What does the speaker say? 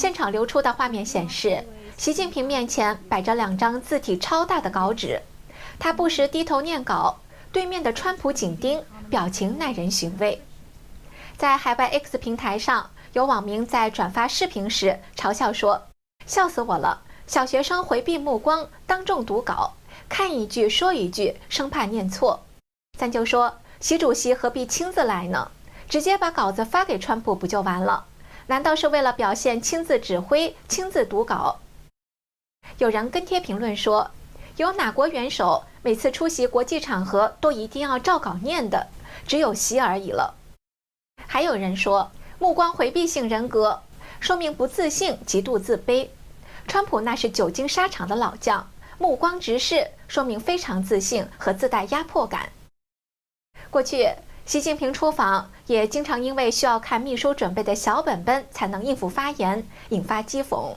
现场流出的画面显示，习近平面前摆着2张字体超大的稿纸，他不时低头念稿，对面的川普紧盯，表情耐人寻味。在海外 X 平台上，有网民在转发视频时嘲笑说：“笑死我了！小学生回避目光，当众读稿，看一句说一句，生怕念错。”咱就说，习主席何必亲自来呢？直接把稿子发给川普不就完了？难道是为了表现亲自指挥、亲自读稿？有人跟帖评论说，有哪国元首每次出席国际场合都一定要照稿念的？只有习而已了。还有人说，目光回避性人格，说明不自信、极度自卑。川普那是久经沙场的老将，目光直视，说明非常自信和自带压迫感。过去，习近平出访也经常因为需要看秘书准备的小本本才能应付发言，引发讥讽。